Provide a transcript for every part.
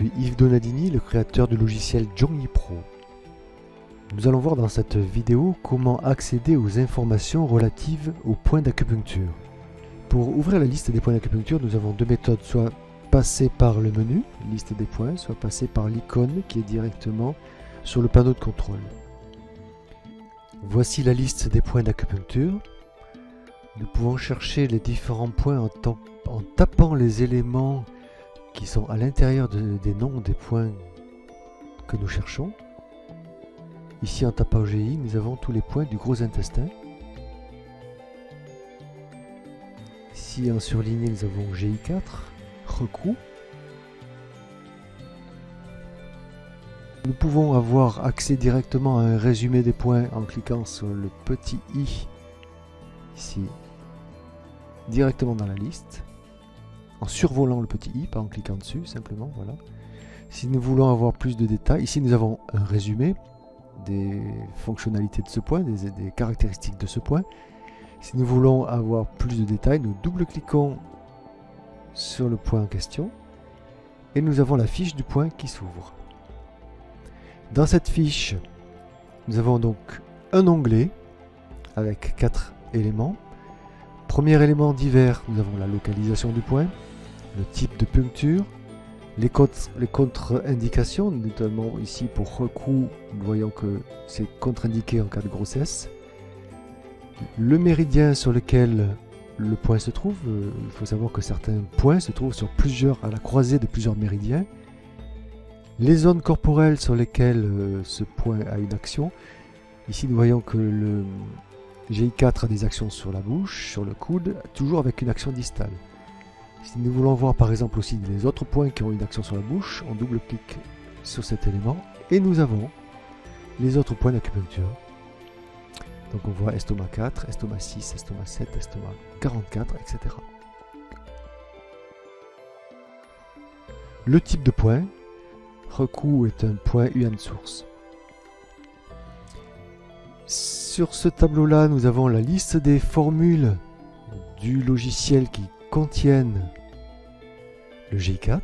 suis Yves Donadini, le créateur du logiciel Journey Pro. Nous allons voir dans cette vidéo comment accéder aux informations relatives aux points d'acupuncture. Pour ouvrir la liste des points d'acupuncture, nous avons deux méthodes, soit passer par le menu, liste des points, soit passer par l'icône qui est directement sur le panneau de contrôle. Voici la liste des points d'acupuncture. Nous pouvons chercher les différents points en tapant les éléments qui sont à l'intérieur des noms des points que nous cherchons. Ici en tapant GI, nous avons tous les points du gros intestin. Ici en surligné, nous avons GI4, recou. Nous pouvons avoir accès directement à un résumé des points en cliquant sur le petit i ici, directement dans la liste, en survolant le petit i, pas en cliquant dessus, simplement, voilà. Si nous voulons avoir plus de détails, ici nous avons un résumé des fonctionnalités de ce point, des caractéristiques de ce point. Si nous voulons avoir plus de détails, nous double-cliquons sur le point en question et nous avons la fiche du point qui s'ouvre. Dans cette fiche, nous avons donc un onglet avec 4 éléments. Premier élément divers, nous avons la localisation du point, le type de puncture, les contre-indications, notamment ici pour recou, nous voyons que c'est contre-indiqué en cas de grossesse. Le méridien sur lequel le point se trouve, il faut savoir que certains points se trouvent à la croisée de plusieurs méridiens. Les zones corporelles sur lesquelles ce point a une action. Ici nous voyons que le GI4 a des actions sur la bouche, sur le coude, toujours avec une action distale. Si nous voulons voir par exemple aussi les autres points qui ont une action sur la bouche, on double-clique sur cet élément et nous avons les autres points d'acupuncture. Donc on voit estomac 4, estomac 6, estomac 7, estomac 44, etc. Le type de point, recou est un point UN source. Sur ce tableau-là, nous avons la liste des formules du logiciel qui contiennent le G4.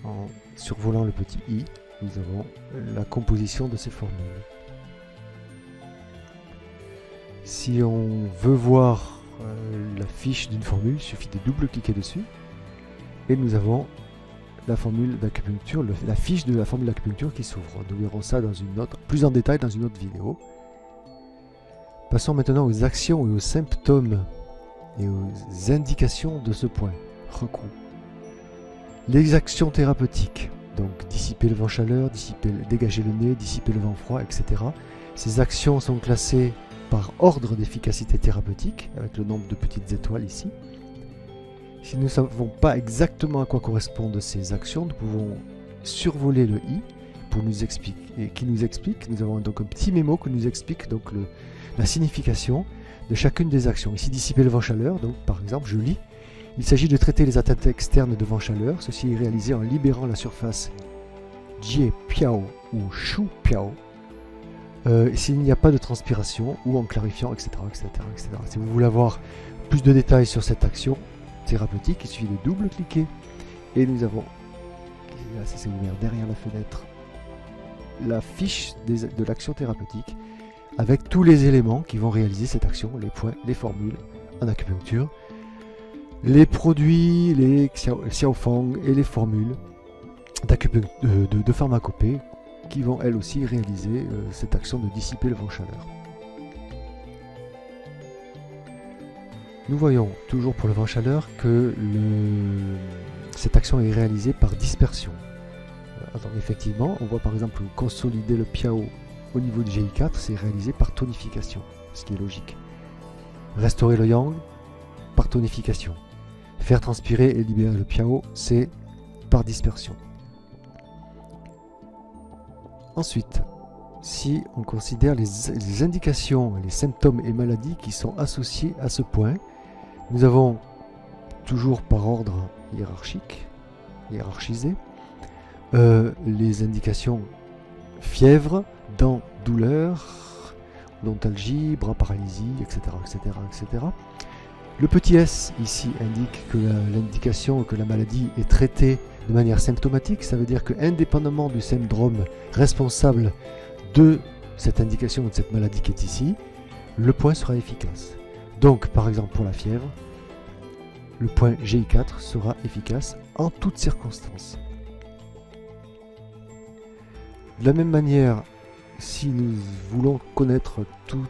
En survolant le petit i, nous avons la composition de ces formules. Si on veut voir la fiche d'une formule, il suffit de double-cliquer dessus et nous avons la formule d'acupuncture, la fiche de la formule d'acupuncture qui s'ouvre. Nous verrons ça dans plus en détail dans une autre vidéo. Passons maintenant aux actions et aux symptômes et aux indications de ce point, recou. Les actions thérapeutiques, donc dissiper le vent chaleur, dégager le nez, dissiper le vent froid, etc. Ces actions sont classées par ordre d'efficacité thérapeutique, avec le nombre de petites étoiles ici. Si nous ne savons pas exactement à quoi correspondent ces actions, nous pouvons survoler le i pour nous expliquer, Nous avons donc un petit mémo qui nous explique donc la signification de chacune des actions. Ici, dissiper le vent chaleur, donc par exemple, je lis. Il s'agit de traiter les atteintes externes de vent chaleur. Ceci est réalisé en libérant la surface Jie Piao ou Shu Piao s'il n'y a pas de transpiration ou en clarifiant, etc., etc., etc. Si vous voulez avoir plus de détails sur cette action thérapeutique, il suffit de double-cliquer et nous avons, là ça s'est ouvert derrière la fenêtre, la fiche de l'action thérapeutique avec tous les éléments qui vont réaliser cette action, les points, les formules en acupuncture, les produits, les xiaofang et les formules de pharmacopée qui vont elles aussi réaliser cette action de dissiper le vent chaleur. Nous voyons toujours pour le vent chaleur que cette action est réalisée par dispersion. Alors, effectivement, on voit par exemple consolider le piao au niveau du GI4, c'est réalisé par tonification, ce qui est logique. Restaurer le yang par tonification. Faire transpirer et libérer le piao, c'est par dispersion. Ensuite, si on considère les indications, les symptômes et maladies qui sont associés à ce point, nous avons toujours par ordre hiérarchisé, les indications fièvre, dents, douleur, odontalgie, bras paralysie, etc., etc., etc. Le petit S ici indique que l'indication que la maladie est traitée de manière symptomatique. Ça veut dire que indépendamment du syndrome responsable de cette indication de cette maladie qui est ici, le point sera efficace. Donc par exemple pour la fièvre, le point GI4 sera efficace en toutes circonstances. De la même manière, si nous voulons connaître tous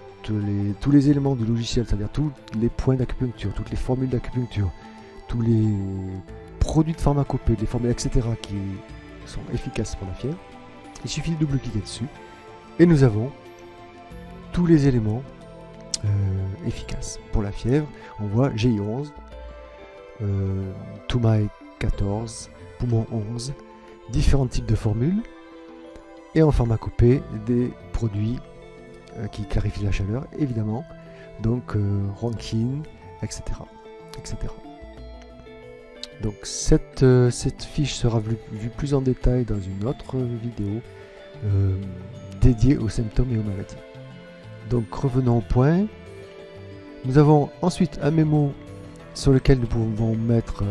les éléments du logiciel, c'est-à-dire tous les points d'acupuncture, toutes les formules d'acupuncture, tous les produits de pharmacopée, les formules, etc. qui sont efficaces pour la fièvre, il suffit de double-cliquer dessus et nous avons tous les éléments efficaces. Pour la fièvre, on voit GI11, Toumaï 14, Poumon 11, différents types de formules, et en pharmacopée, des produits qui clarifient la chaleur, évidemment, donc Ronquine, etc. etc. Donc cette fiche sera vue plus en détail dans une autre vidéo dédiée aux symptômes et aux maladies. Donc revenons au point. Nous avons ensuite un mémo sur lequel nous pouvons mettre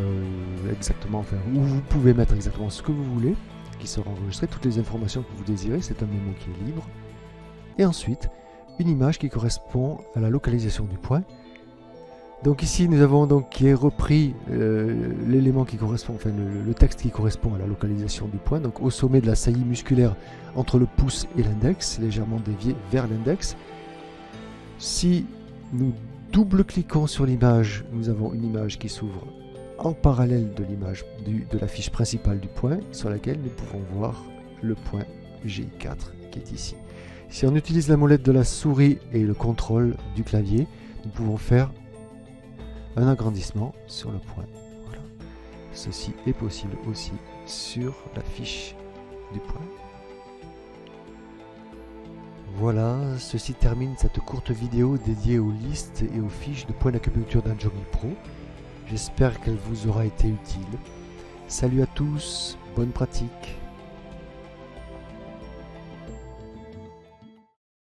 exactement, enfin, où vous pouvez mettre exactement ce que vous voulez, qui sera enregistré, toutes les informations que vous désirez, c'est un mémo qui est libre. Et ensuite, une image qui correspond à la localisation du point. Donc ici, nous avons donc qui est repris l'élément qui correspond, enfin le texte qui correspond à la localisation du point, donc au sommet de la saillie musculaire entre le pouce et l'index, légèrement dévié vers l'index. Si nous double-cliquons sur l'image, nous avons une image qui s'ouvre en parallèle de l'image de la fiche principale du point, sur laquelle nous pouvons voir le point GI4 qui est ici. Si on utilise la molette de la souris et le contrôle du clavier, nous pouvons faire un agrandissement sur le point. Voilà. Ceci est possible aussi sur la fiche du point. Voilà, ceci termine cette courte vidéo dédiée aux listes et aux fiches de points d'acupuncture d'Anjomi Pro. J'espère qu'elle vous aura été utile. Salut à tous, bonne pratique.